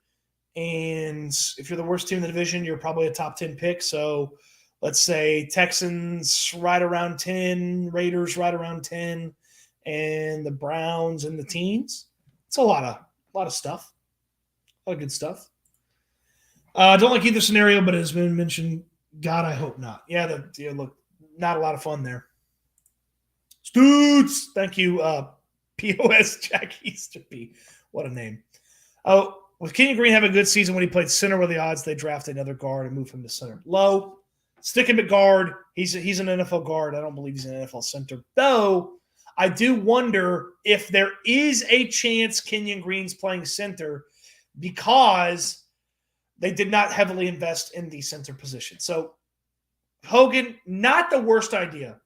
And if you're the worst team in the division, you're probably a top 10 pick. So let's say Texans right around 10, Raiders right around 10, and the Browns in the teens. It's a lot of stuff. A lot of good stuff. Don't like either scenario, but it has been mentioned. God, I hope not. Yeah, look, not a lot of fun there. Stoots, thank you, POS Jack Easterby. What a name. Oh, with Kenyon Green having a good season when he played center, with the odds they draft another guard and move him to center? Low. Stick him at guard. He's an NFL guard. I don't believe he's an NFL center. Though, I do wonder if there is a chance Kenyon Green's playing center because they did not heavily invest in the center position. So, Hogan, not the worst idea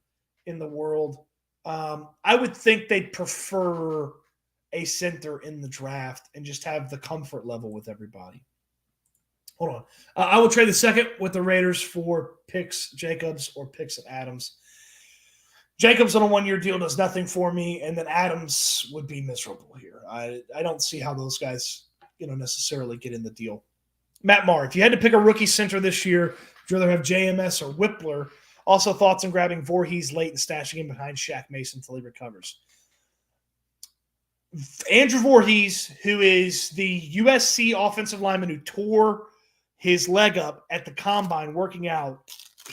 in the world. I would think they'd prefer a center in the draft and just have the comfort level with everybody. Hold on. I will trade the second with the Raiders for picks Jacobs or picks Adams. Jacobs on a 1-year deal does nothing for me, and then Adams would be miserable here. I don't see how those guys necessarily get in the deal. Matt Marr, if you had to pick a rookie center this year, would you rather have JMS or Whippler? Also, thoughts on grabbing Voorhees late and stashing him behind Shaq Mason until he recovers. Andrew Voorhees, who is the USC offensive lineman who tore his leg up at the combine working out,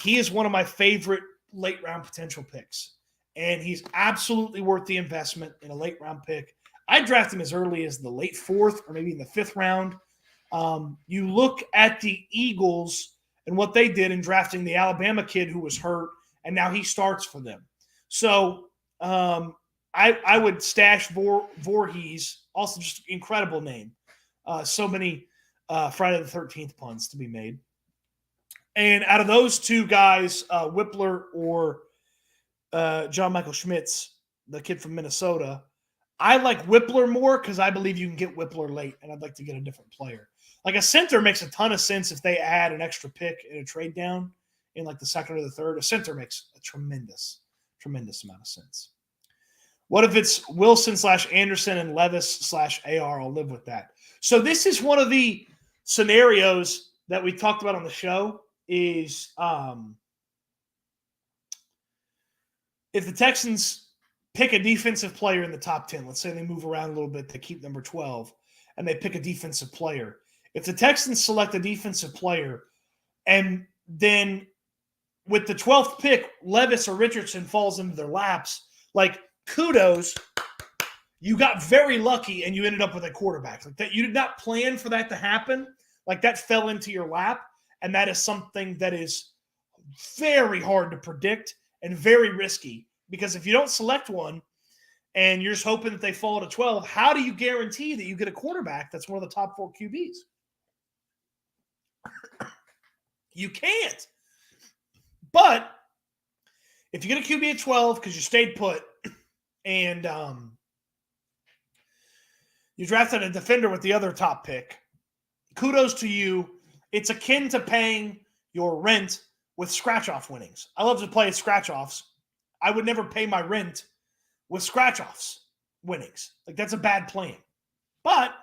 he is one of my favorite late-round potential picks. And he's absolutely worth the investment in a late-round pick. I'd draft him as early as the late 4th or maybe in the 5th round. You look at the Eagles and what they did in drafting the Alabama kid who was hurt, and now he starts for them. So I would stash Voorhees, also just incredible name. So many Friday the 13th puns to be made. And out of those two guys, Whippler or John Michael Schmitz, the kid from Minnesota, I like Whippler more because I believe you can get Whippler late, and I'd like to get a different player. Like a center makes a ton of sense if they add an extra pick in a trade down in like the 2nd or the 3rd. A center makes a tremendous amount of sense. What if it's Wilson / Anderson and Levis / AR? I'll live with that. So this is one of the scenarios that we talked about on the show is if the Texans pick a defensive player in the top 10, let's say they move around a little bit, they keep number 12, and they pick a defensive player. If the Texans select a defensive player and then with the 12th pick, Levis or Richardson falls into their laps, like kudos, you got very lucky and you ended up with a quarterback. Like that, you did not plan for that to happen. Like that fell into your lap, and that is something that is very hard to predict and very risky because if you don't select one and you're just hoping that they fall to 12, how do you guarantee that you get a quarterback that's one of the top 4 QBs? You can't. But if you get a QB at 12 because you stayed put and you drafted a defender with the other top pick, kudos to you. It's akin to paying your rent with scratch-off winnings. I love to play scratch-offs. I would never pay my rent with scratch-offs winnings. Like, that's a bad plan. But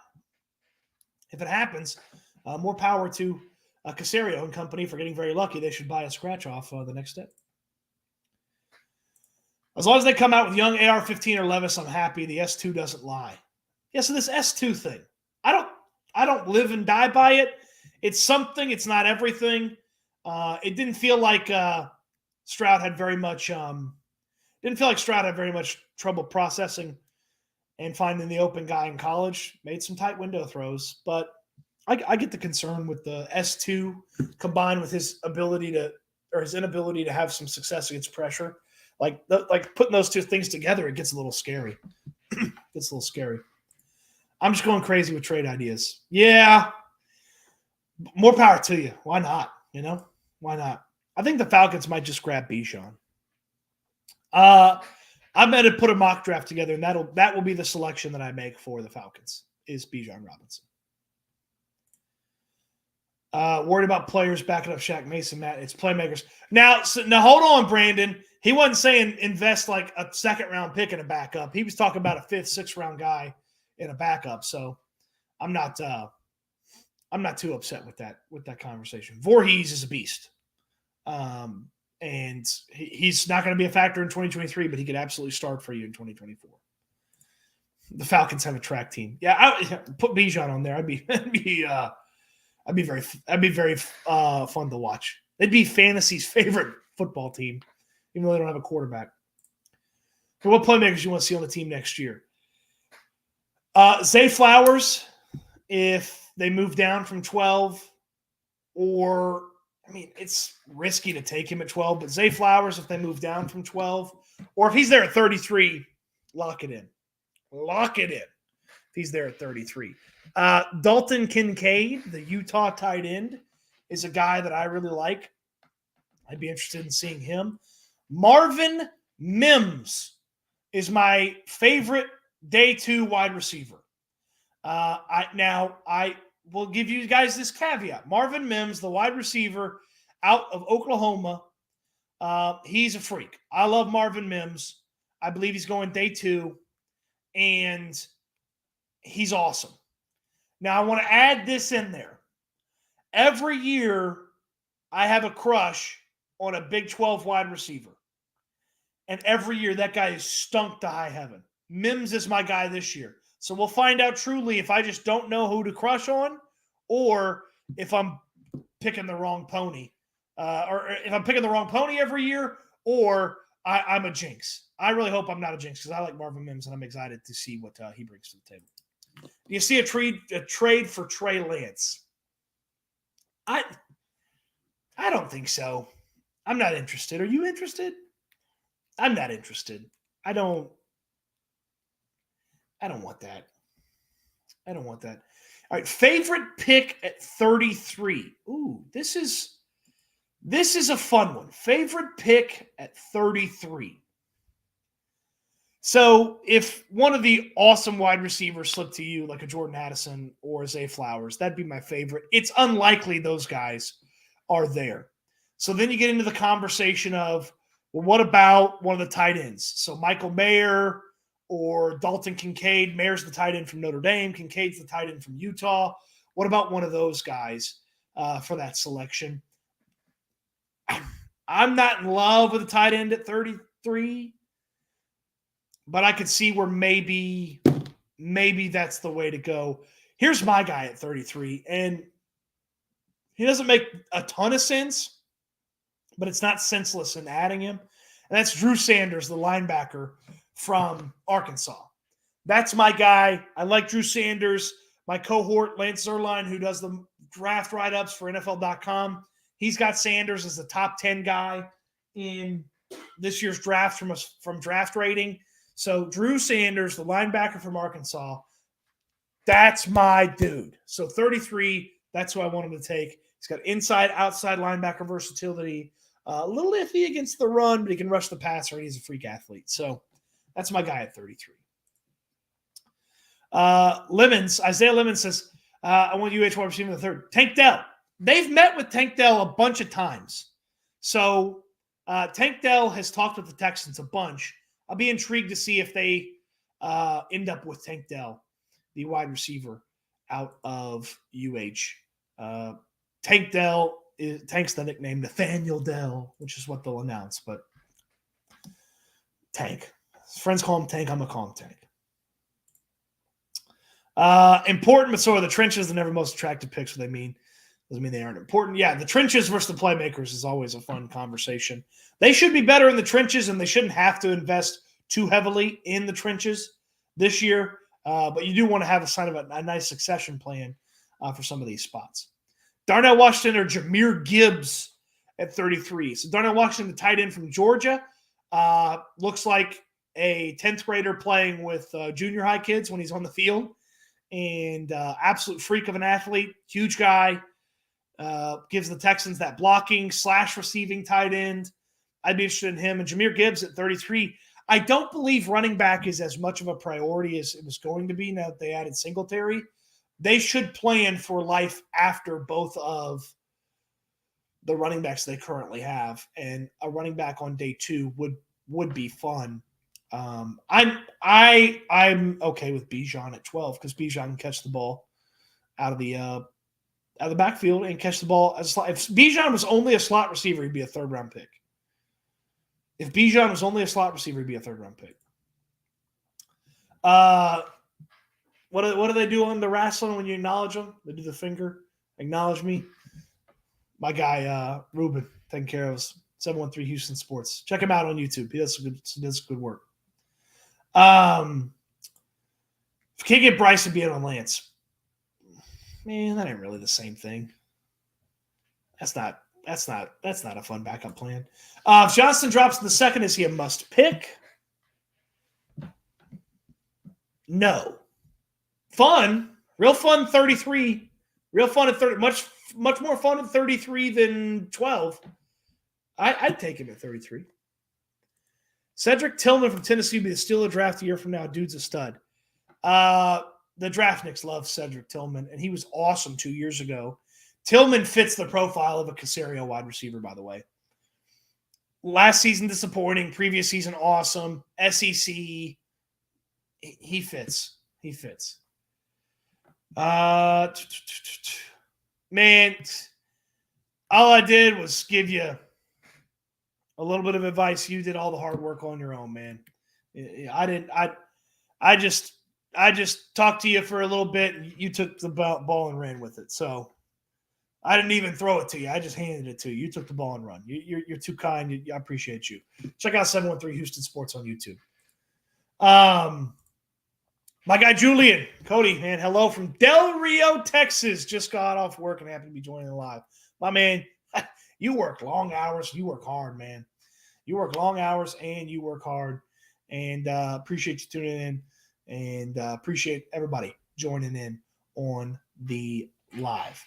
if it happens, more power to Caserio and company for getting very lucky. They should buy a scratch-off the next day. As long as they come out with young AR-15 or Levis, I'm happy. The S2 doesn't lie. Yeah, so this S2 thing, I don't live and die by it. It's something. It's not everything. It didn't feel like Stroud had very much trouble processing and finding the open guy in college. Made some tight window throws, but I get the concern with the S2 combined with his inability to have some success against pressure. Like putting those two things together, it gets a little scary. Gets a little scary. I'm just going crazy with trade ideas. Yeah, more power to you. Why not? Why not? I think the Falcons might just grab Bijan. I'm going to put a mock draft together, and that will be the selection that I make for the Falcons is Bijan Robinson. Worried about players backing up Shaq Mason, Matt. It's playmakers. Now hold on, Brandon. He wasn't saying invest like a second-round pick in a backup. He was talking about a fifth, sixth-round guy in a backup. So I'm not too upset with that conversation. Voorhees is a beast. And he's not going to be a factor in 2023, but he could absolutely start for you in 2024. The Falcons have a track team. Yeah, I put Bijan on there. I'd be very fun to watch. They'd be fantasy's favorite football team, even though they don't have a quarterback. So what playmakers you want to see on the team next year? Zay Flowers, if they move down from 12, it's risky to take him at 12, but Zay Flowers, if they move down from 12, or if he's there at 33, lock it in. Lock it in if he's there at 33. Dalton Kincaid, the Utah tight end, is a guy that I really like. I'd be interested in seeing him. Marvin Mims is my favorite day 2 wide receiver. I will give you guys this caveat. Marvin Mims, the wide receiver out of Oklahoma, he's a freak. I love Marvin Mims. I believe he's going day 2, and he's awesome. Now, I want to add this in there. Every year, I have a crush on a Big 12 wide receiver. And every year, that guy is stunk to high heaven. Mims is my guy this year. So we'll find out truly if I just don't know who to crush on or if I'm picking the wrong pony. Or if I'm picking the wrong pony every year or I'm a jinx. I really hope I'm not a jinx because I like Marvin Mims and I'm excited to see what he brings to the table. Do you see a trade for Trey Lance? I don't think so. I'm not interested. Are you interested? I'm not interested. I don't want that. I don't want that. All right, favorite pick at 33. Ooh, this is a fun one. Favorite pick at 33. So if one of the awesome wide receivers slipped to you, like a Jordan Addison or a Zay Flowers, that'd be my favorite. It's unlikely those guys are there. So then you get into the conversation of, well, what about one of the tight ends? So Michael Mayer or Dalton Kincaid. Mayer's the tight end from Notre Dame. Kincaid's the tight end from Utah. What about one of those guys for that selection? I'm not in love with a tight end at 33, but I could see where maybe that's the way to go. Here's my guy at 33, and he doesn't make a ton of sense, but it's not senseless in adding him. And that's Drew Sanders, the linebacker from Arkansas. That's my guy. I like Drew Sanders. My cohort, Lance Zerline, who does the draft write-ups for NFL.com, he's got Sanders as the top 10 guy in this year's draft from draft rating. So Drew Sanders, the linebacker from Arkansas, that's my dude. So 33, that's who I want him to take. He's got inside, outside linebacker versatility. A little iffy against the run, but he can rush the passer, and he's a freak athlete. So that's my guy at 33. Isaiah Lemons says, I want UH wide receiver in the third. Tank Dell. They've met with Tank Dell a bunch of times. So Tank Dell has talked with the Texans a bunch. I'll be intrigued to see if they end up with Tank Dell, the wide receiver out of UH. Tank's the nickname, Nathaniel Dell, which is what they'll announce. But Tank. His friends call him Tank. I'm going to call him Tank. Important, but so are the trenches. The never most attractive picks. What they mean doesn't mean they aren't important. Yeah, the trenches versus the playmakers is always a fun conversation. They should be better in the trenches, and they shouldn't have to invest too heavily in the trenches this year. But you do want to have a nice succession plan for some of these spots. Darnell Washington or Jahmyr Gibbs at 33. So Darnell Washington, the tight end from Georgia, looks like a 10th grader playing with junior high kids when he's on the field. And absolute freak of an athlete, huge guy, gives the Texans that blocking / receiving tight end. I'd be interested in him. And Jahmyr Gibbs at 33. I don't believe running back is as much of a priority as it was going to be now that they added Singletary. They should plan for life after both of the running backs they currently have, and a running back on day 2 would be fun. I'm okay with Bijan at 12 because Bijan can catch the ball out of the backfield and catch the ball as a slot. If Bijan was only a slot receiver, he'd be a 3rd round pick. If Bijan was only a slot receiver, he'd be a 3rd round pick. What do they do on the wrestling when you acknowledge them? They do the finger. Acknowledge me. My guy, Ruben, taking care of us. 713 Houston Sports. Check him out on YouTube. He does good work. If you can't get Bryson being on Lance, man, that ain't really the same thing. That's not a fun backup plan. If Johnston drops in the 2nd, is he a must pick? No. Fun, real fun 33. Real fun at 30. Much more fun at 33 than 12. I'd take him at 33. Cedric Tillman from Tennessee will be the steal of draft a year from now. Dude's a stud. The Draftniks love Cedric Tillman, and he was awesome 2 years ago. Tillman fits the profile of a Caserio wide receiver, by the way. Last season, disappointing. Previous season, awesome. SEC, he fits. He fits. Man, all I did was give you a little bit of advice. You did all the hard work on your own, man. I just talked to you for a little bit, and you took the ball and ran with it. So I didn't even throw it to you. I just handed it to you. You took the ball and run. You're too kind. I appreciate you. Check out 713 Houston Sports on YouTube. My guy Julian, Cody, man, hello from Del Rio, Texas. Just got off work and happy to be joining the live. My man, you work long hours. You work hard, man. You work long hours and you work hard. And appreciate you tuning in, and appreciate everybody joining in on the live.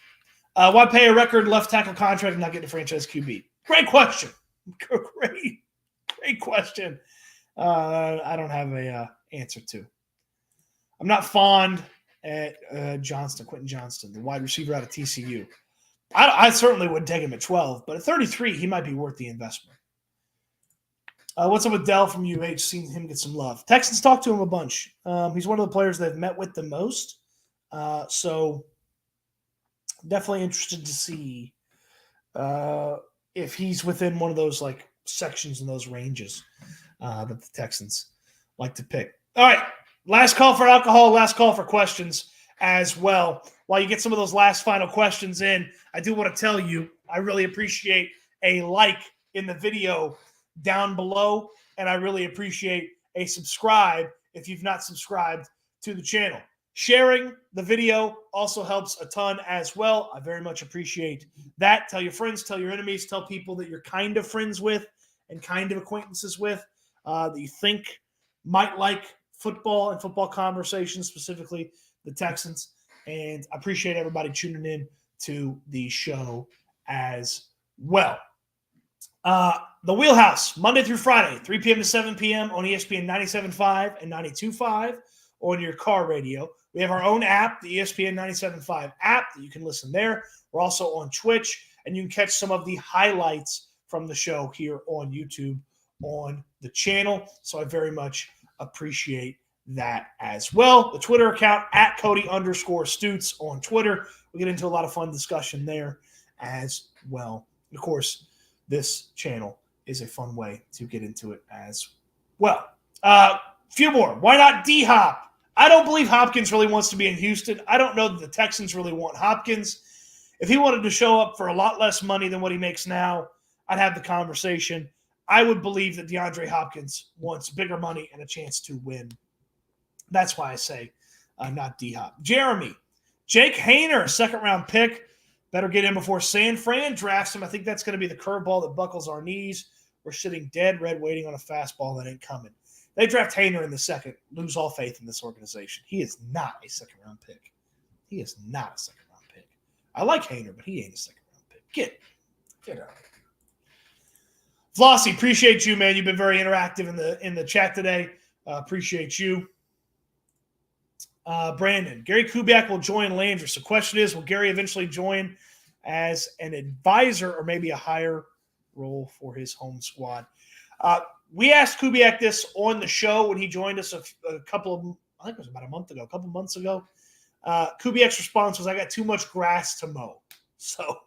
Why pay a record left tackle contract and not get the franchise QB? Great question. Great question. I don't have a answer to. I'm not fond at Quentin Johnston, the wide receiver out of TCU. I certainly wouldn't take him at 12, but at 33, he might be worth the investment. What's up with Dell from UH? Seen him get some love. Texans talked to him a bunch. He's one of the players they've met with the most. So definitely interested to see if he's within one of those like sections and those ranges that the Texans like to pick. All right. Last call for alcohol, last call for questions as well. While you get some of those last final questions in, I do want to tell you I really appreciate a like in the video down below, and I really appreciate a subscribe if you've not subscribed to the channel. Sharing the video also helps a ton as well. I very much appreciate that. Tell your friends, tell your enemies, tell people that you're kind of friends with and kind of acquaintances with that you think might like football and football conversations, specifically the Texans. And I appreciate everybody tuning in to the show as well. The Wheelhouse, Monday through Friday, 3 p.m. to 7 p.m. on ESPN 97.5 and 92.5 on your car radio. We have our own app, the ESPN 97.5 app, that you can listen there. We're also on Twitch, and you can catch some of the highlights from the show here on YouTube on the channel. So I very much appreciate that as well. The Twitter account at Cody_Stutes on Twitter. We get into a lot of fun discussion there as well. And of course, this channel is a fun way to get into it as well. Few more. Why not D-Hop? I don't believe Hopkins really wants to be in Houston. I don't know that the Texans really want Hopkins. If he wanted to show up for a lot less money than what he makes now, I'd have the conversation. I would believe that DeAndre Hopkins wants bigger money and a chance to win. That's why I say not D-Hop. Jeremy, Jake Haener, second-round pick. Better get in before San Fran drafts him. I think that's going to be the curveball that buckles our knees. We're sitting dead red waiting on a fastball that ain't coming. They draft Haener in the second. Lose all faith in this organization. He is not a second-round pick. He is not a second-round pick. I like Haener, but he ain't a second-round pick. Get out. Flossie, appreciate you, man. You've been very interactive in the chat today. Appreciate you. Brandon, Gary Kubiak will join Landris. The question is, will Gary eventually join as an advisor or maybe a higher role for his home squad? We asked Kubiak this on the show when he joined us a couple of, I think it was about a couple months ago. Kubiak's response was, I got too much grass to mow. So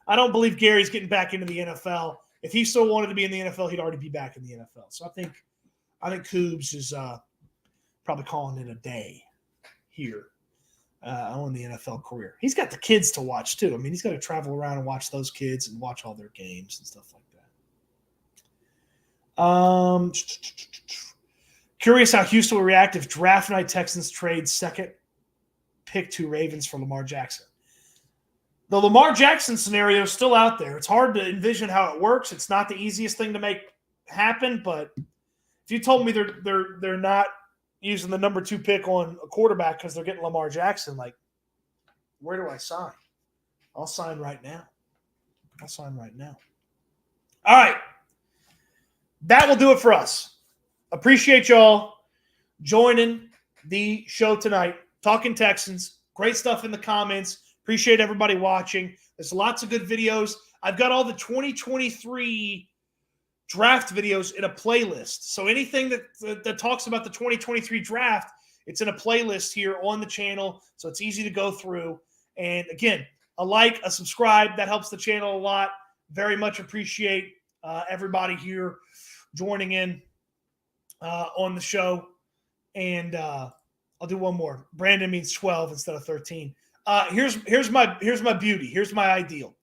I don't believe Gary's getting back into the NFL. If he still wanted to be in the NFL, he'd already be back in the NFL. So I think Kubes is probably calling it a day here on the NFL career. He's got the kids to watch too. I mean, he's got to travel around and watch those kids and watch all their games and stuff like that. Curious how Houston will react if draft night Texans trade second pick to Ravens for Lamar Jackson. The Lamar Jackson scenario is still out there. It's hard to envision how it works. It's not the easiest thing to make happen, but if you told me they're not using the number 2 pick on a quarterback because they're getting Lamar Jackson, like, where do I sign? I'll sign right now. All right. That will do it for us. Appreciate y'all joining the show tonight. Talking Texans. Great stuff in the comments. Appreciate everybody watching. There's lots of good videos. I've got all the 2023 draft videos in a playlist. So anything that talks about the 2023 draft, it's in a playlist here on the channel. So it's easy to go through. And again, a like, a subscribe, that helps the channel a lot. Very much appreciate everybody here joining in on the show. And I'll do one more. Brandon means 12 instead of 13. Here's my beauty. Here's my ideal.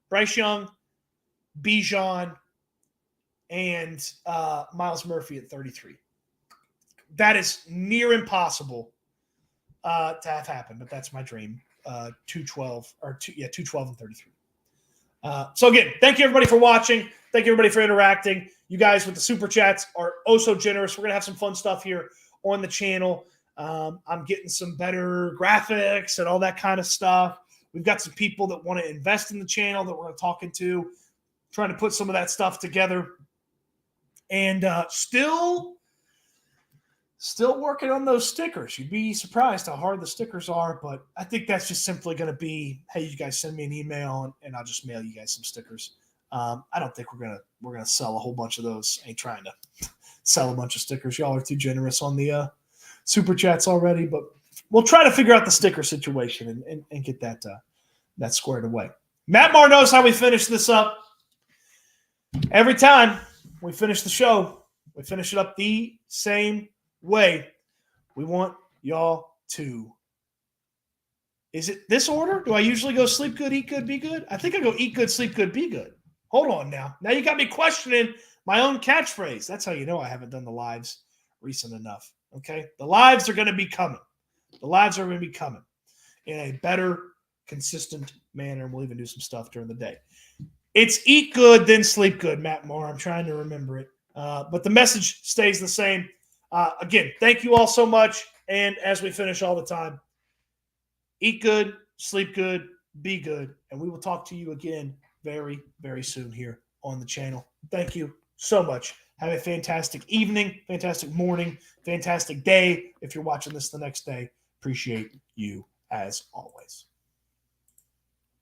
Bryce Young, Bijan, and Miles Murphy at 33. That is near impossible to have happen, but that's my dream. 212 and 33. So again, thank you everybody for watching. Thank you everybody for interacting. You guys with the super chats are oh so generous. We're gonna have some fun stuff here on the channel. I'm getting some better graphics and all that kind of stuff. We've got some people that want to invest in the channel that we're talking to, trying to put some of that stuff together. And still working on those stickers. You'd be surprised how hard the stickers are, but I think that's just simply going to be, hey, you guys send me an email and I'll just mail you guys some stickers. I don't think we're gonna sell a whole bunch of those. Ain't trying to sell a bunch of stickers. Y'all are too generous on the super chats already, but we'll try to figure out the sticker situation and get that squared away. Matt Marr knows how we finish this up. Every time we finish the show, we finish it up the same way. We want y'all to. Is it this order? Do I usually go sleep good, eat good, be good? I think I go eat good, sleep good, be good. Hold on now. Now you got me questioning my own catchphrase. That's how you know I haven't done the lives recent enough. Okay? The lives are going to be coming. The lives are going to be coming in a better, consistent manner. We'll even do some stuff during the day. It's eat good, then sleep good, Matt Moore. I'm trying to remember it. But the message stays the same. Again, thank you all so much. And as we finish all the time, eat good, sleep good, be good. And we will talk to you again very, very soon here on the channel. Thank you so much. Have a fantastic evening, fantastic morning, fantastic day. If you're watching this the next day, appreciate you as always.